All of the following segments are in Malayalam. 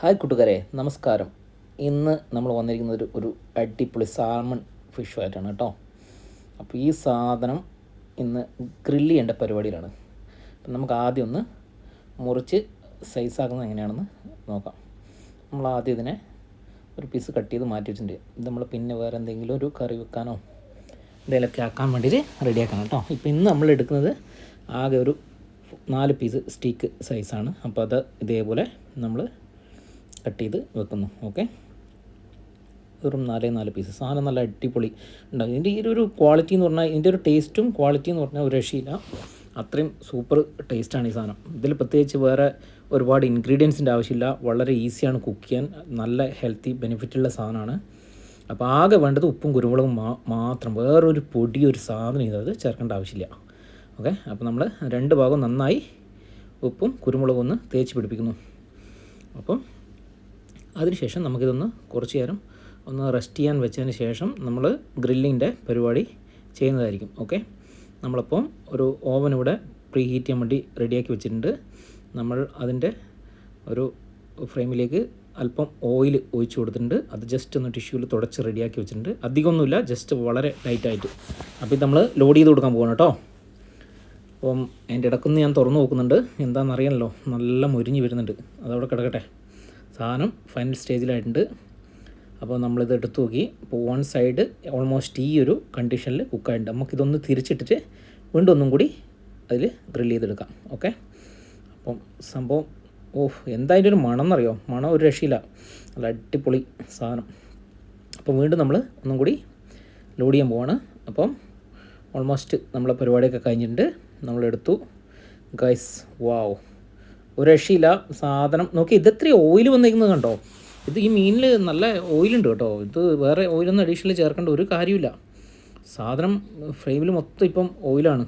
ഹായ് കൂട്ടുകാരെ, നമസ്കാരം. ഇന്ന് നമ്മൾ വന്നിരിക്കുന്നത് ഒരു അടിപൊളി സാൽമൺ ഫിഷുമായിട്ടാണ് കേട്ടോ. അപ്പോൾ ഈ സാധനം ഇന്ന് ഗ്രില്ല് ചെയ്യേണ്ട പരിപാടിയിലാണ്. അപ്പം നമുക്ക് ആദ്യം ഒന്ന് മുറിച്ച് സൈസാക്കുന്നത് എങ്ങനെയാണെന്ന് നോക്കാം. നമ്മൾ ആദ്യം ഇതിനെ ഒരു പീസ് കട്ട് ചെയ്ത് മാറ്റി വെച്ചിട്ടുണ്ട്. ഇത് നമ്മൾ പിന്നെ വേറെ എന്തെങ്കിലും ഒരു കറി വെക്കാനോ എന്തെങ്കിലുമൊക്കെ ആക്കാൻ വേണ്ടിയിട്ട് റെഡിയാക്കണം കേട്ടോ. ഇപ്പോൾ ഇന്ന് നമ്മൾ എടുക്കുന്നത് ആകെ ഒരു 4 പീസ് സ്റ്റീക്ക് സൈസാണ്. അപ്പോൾ അത് ഇതേപോലെ നമ്മൾ കട്ട് ചെയ്ത് വെക്കുന്നു. ഓക്കെ, വെറും 4 പീസ്. സാധനം നല്ല അടിപൊളി ഉണ്ടാകും. ഇതിൻ്റെ ഈ ഒരു ക്വാളിറ്റി എന്ന് പറഞ്ഞാൽ, ഇതിൻ്റെ ഒരു ടേസ്റ്റും ക്വാളിറ്റി എന്ന് പറഞ്ഞാൽ ഒരു രക്ഷയില്ല. അത്രയും സൂപ്പർ ടേസ്റ്റാണ് ഈ സാധനം. ഇതിൽ പ്രത്യേകിച്ച് വേറെ ഒരുപാട് ഇൻഗ്രീഡിയൻസിൻ്റെ ആവശ്യമില്ല. വളരെ ഈസിയാണ് കുക്ക് ചെയ്യാൻ. നല്ല ഹെൽത്തി ബെനിഫിറ്റുള്ള സാധനമാണ്. അപ്പോൾ ആകെ വേണ്ടത് ഉപ്പും കുരുമുളകും മാത്രം. വേറൊരു പൊടി ഒരു സാധനം ഇത് ചേർക്കേണ്ട ആവശ്യമില്ല. ഓക്കെ, അപ്പോൾ നമ്മൾ 2 ഭാഗം നന്നായി ഉപ്പും കുരുമുളകും ഒന്ന് തേച്ച് പിടിപ്പിക്കുന്നു. അപ്പം അതിനുശേഷം നമുക്കിതൊന്ന് കുറച്ച് നേരം ഒന്ന് റെസ്റ്റ് ചെയ്യാൻ വെച്ചതിന് ശേഷം നമ്മൾ ഗ്രില്ലിൻ്റെ പരിപാടി ചെയ്യുന്നതായിരിക്കും. ഓക്കെ, നമ്മളപ്പോൾ ഒരു ഓവൻ ഇവിടെ പ്രീ ഹീറ്റ് ചെയ്യാൻ വേണ്ടി റെഡിയാക്കി വെച്ചിട്ടുണ്ട്. നമ്മൾ അതിൻ്റെ ഒരു ഫ്രെയിമിലേക്ക് അല്പം ഓയിൽ ഒഴിച്ച് കൊടുത്തിട്ടുണ്ട്. അത് ജസ്റ്റ് ഒന്ന് ടിഷ്യൂവിൽ തുടച്ച് റെഡിയാക്കി വെച്ചിട്ടുണ്ട്. അധികമൊന്നുമില്ല, ജസ്റ്റ് വളരെ ലൈറ്റായിട്ട്. അപ്പോൾ ഇത് നമ്മൾ ലോഡ് ചെയ്ത് കൊടുക്കാൻ പോകണം കേട്ടോ. അപ്പം അതിൻ്റെ ഇടയ്ക്കൊന്ന് ഞാൻ തുറന്ന് നോക്കുന്നുണ്ട്. എന്താണെന്നറിയാമല്ലോ, നല്ല മുരിഞ്ഞ് വരുന്നുണ്ട്. അതവിടെ കിടക്കട്ടെ. സാധനം ഫൈനൽ സ്റ്റേജിലായിട്ടുണ്ട്. അപ്പോൾ നമ്മളിത് എടുത്ത് നോക്കി. ഇപ്പോൾ 1 സൈഡ് ഓൾമോസ്റ്റ് ഈ ഒരു കണ്ടീഷനിൽ കുക്കായിട്ടുണ്ട്. നമുക്കിതൊന്ന് തിരിച്ചിട്ടിട്ട് വീണ്ടും ഒന്നും കൂടി അതിൽ ഗ്രില്ല് ചെയ്തെടുക്കാം. ഓക്കെ, അപ്പം സംഭവം എന്തായാലും ഒരു മണം എന്നറിയോ, മണം ഒരു രക്ഷയില്ല. നല്ല അടിപൊളി സാധനം. അപ്പോൾ വീണ്ടും നമ്മൾ ഒന്നും കൂടി ലോഡ് ചെയ്യാൻ പോവാണ്. അപ്പം ഓൾമോസ്റ്റ് നമ്മളെ പരിപാടിയൊക്കെ കഴിഞ്ഞിട്ടുണ്ട്. നമ്മളെടുത്തു ഗൈസ്. വാവ്, ഒരു രക്ഷയില്ല സാധനം. നോക്കി, ഇതെത്ര ഓയിൽ വന്നിരിക്കുന്നത് കണ്ടോ. ഇത് ഈ മീനിൽ നല്ല ഓയിലുണ്ട് കേട്ടോ. ഇത് വേറെ ഓയിലൊന്നും അഡീഷണൽ ചേർക്കേണ്ട ഒരു കാര്യമില്ല. സാധനം ഫ്രെയിമിൽ മൊത്തം ഇപ്പം ഓയിലാണ്.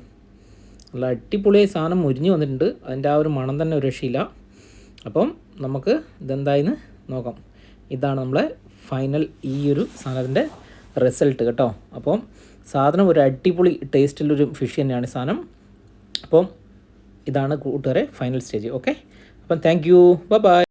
നല്ല അടിപൊളിയായി സാധനം മുരിഞ്ഞ് വന്നിട്ടുണ്ട്. അതിൻ്റെ ആ ഒരു മണം തന്നെ ഒരു രക്ഷയില്ല. അപ്പം നമുക്ക് ഇതെന്തായെന്ന് നോക്കാം. ഇതാണ് നമ്മളെ ഫൈനൽ ഈ ഒരു സാധനത്തിൻ്റെ റിസൾട്ട് കേട്ടോ. അപ്പം സാധനം ഒരു അടിപൊളി ടേസ്റ്റിലൊരു ഫിഷ് തന്നെയാണ് ഈ സാധനം. അപ്പം ഇതാണ് കൂട്ടുകാരെ ഫൈനൽ സ്റ്റേജ്. ഓക്കെ, അപ്പം താങ്ക് യു, ബൈ.